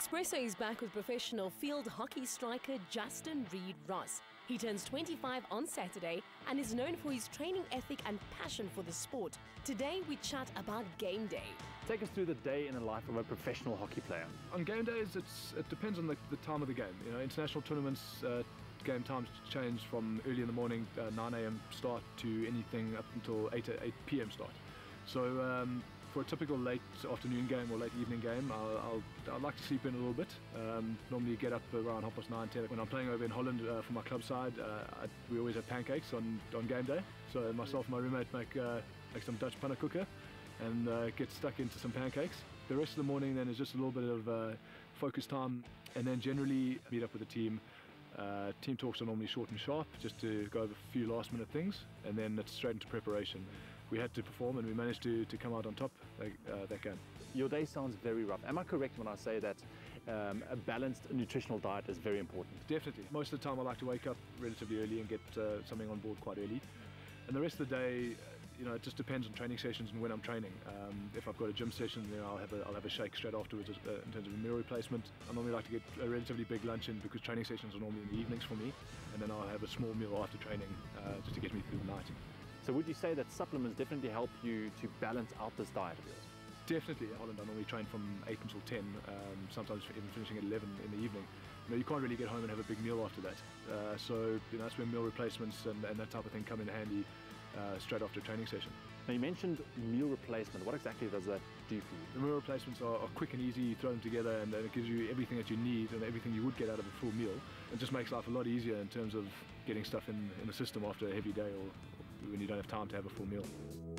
Expresso is back with professional field hockey striker Justin Reid-Ross. He turns 25 on Saturday and is known for his training ethic and passion for the sport. Today we chat about game day. Take us through the day in the life of a professional hockey player. On game days, it depends on the time of the game. You know, international tournaments, game times change from early in the morning, 9 a.m. start, to anything up until 8 p.m. start. So for a typical late afternoon game or late evening game, I'd like to sleep in a little bit. Normally get up around 9:30, 10. When I'm playing over in Holland for my club side, we always have pancakes on game day. So myself and my roommate make some Dutch pannenkoeken and get stuck into some pancakes. The rest of the morning then is just a little bit of focus time, and then generally meet up with the team. Team talks are normally short and sharp, just to go over a few last minute things, and then it's straight into preparation. We had to perform and we managed to come out on top that game. Your day sounds very rough. Am I correct when I say that a balanced nutritional diet is very important? Definitely. Most of the time I like to wake up relatively early and get something on board quite early. And the rest of the day, you know, it just depends on training sessions and when I'm training. If I've got a gym session, then I'll have a shake straight afterwards in terms of a meal replacement. I normally like to get a relatively big lunch in because training sessions are normally in the evenings for me, and then I'll have a small meal after training just to get me through the night. So would you say that supplements definitely help you to balance out this diet of yours? Definitely. In Holland I normally train from 8 until 10, sometimes even finishing at 11 in the evening. You know, you can't really get home and have a big meal after that. So you know, that's where meal replacements and that type of thing come in handy straight after a training session. Now you mentioned meal replacement. What exactly does that do for you? The meal replacements are quick and easy. You throw them together and it gives you everything that you need and everything you would get out of a full meal. It just makes life a lot easier in terms of getting stuff in the system after a heavy day or when you don't have time to have a full meal.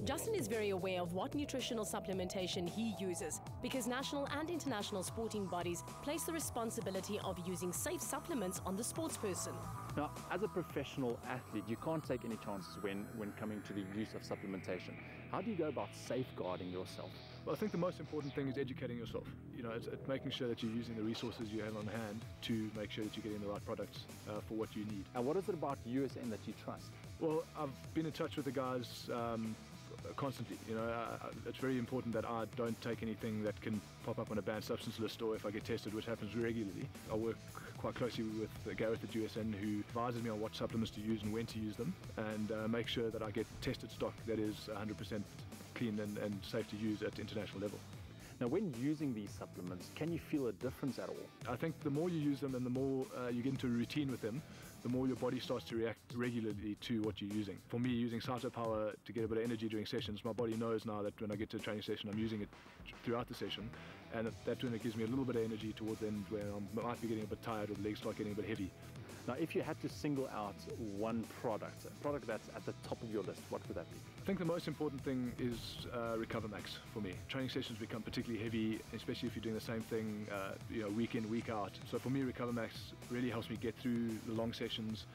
Justin is very aware of what nutritional supplementation he uses because national and international sporting bodies place the responsibility of using safe supplements on the sportsperson. Now, as a professional athlete, you can't take any chances when coming to the use of supplementation. How do you go about safeguarding yourself? Well, I think the most important thing is educating yourself. You know, it's making sure that you're using the resources you have on hand to make sure that you're getting the right products for what you need. And what is it about USN that you trust? Well, I've been in touch with the guys constantly. You know, it's very important that I don't take anything that can pop up on a banned substance list, or if I get tested, which happens regularly. I work quite closely with Gareth at USN, who advises me on what supplements to use and when to use them, and make sure that I get tested stock that is 100% clean and safe to use at international level. Now, when using these supplements, can you feel a difference at all? I think the more you use them and the more you get into a routine with them, the more your body starts to react regularly to what you're using. For me, using Cyto Power to get a bit of energy during sessions, my body knows now that when I get to a training session, I'm using it throughout the session, and that's when it gives me a little bit of energy towards the end where I might be getting a bit tired or the legs start getting a bit heavy. Now, if you had to single out one product, a product that's at the top of your list, what would that be? I think the most important thing is Recover Max for me. Training sessions become particularly heavy, especially if you're doing the same thing week in, week out. So for me, Recover Max really helps me get through the long sessions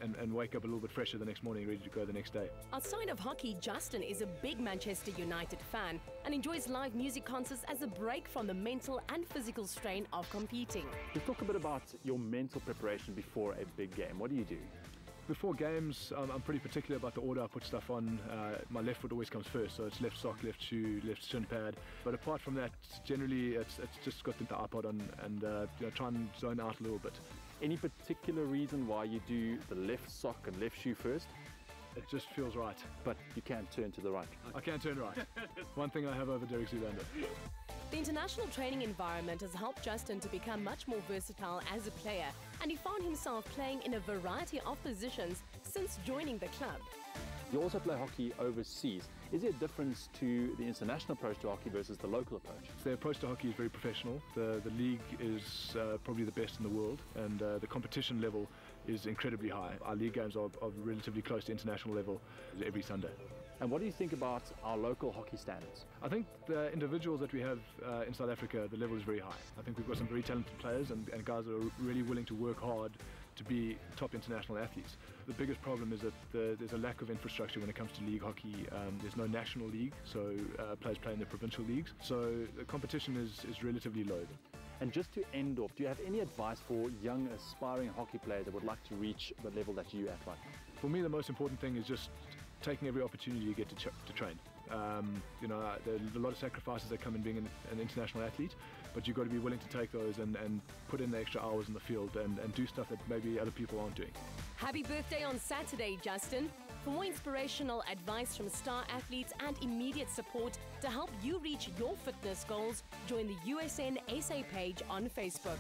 and wake up a little bit fresher the next morning, ready to go the next day. Outside of hockey, Justin is a big Manchester United fan and enjoys live music concerts as a break from the mental and physical strain of competing. Let's talk a bit about your mental preparation before a big game. What do you do? Before games, I'm pretty particular about the order I put stuff on. My left foot always comes first, so it's left sock, left shoe, left shin pad. But apart from that, generally it's just got the iPod on and try and zone out a little bit. Any particular reason why you do the left sock and left shoe first? It just feels right. But you can turn to the right. I can turn right. One thing I have over Derek Zoolander. The international training environment has helped Justin to become much more versatile as a player, and he found himself playing in a variety of positions since joining the club. You also play hockey overseas. Is there a difference to the international approach to hockey versus the local approach? The approach to hockey is very professional. The league is probably the best in the world, and the competition level is incredibly high. Our league games are relatively close to international level every Sunday. And what do you think about our local hockey standards? I think the individuals that we have in South Africa, the level is very high. I think we've got some very talented players and guys that are really willing to work hard to be top international athletes. The biggest problem is that there's a lack of infrastructure when it comes to league hockey. There's no national league, so players play in the provincial leagues. So the competition is relatively low. And just to end off, do you have any advice for young aspiring hockey players that would like to reach the level that you're at right now? For me, the most important thing is just taking every opportunity you get to train. You know, there's a lot of sacrifices that come in being an international athlete, but you've got to be willing to take those and put in the extra hours in the field and do stuff that maybe other people aren't doing. Happy birthday on Saturday, Justin. For more inspirational advice from star athletes and immediate support to help you reach your fitness goals, join the USN SA page on Facebook.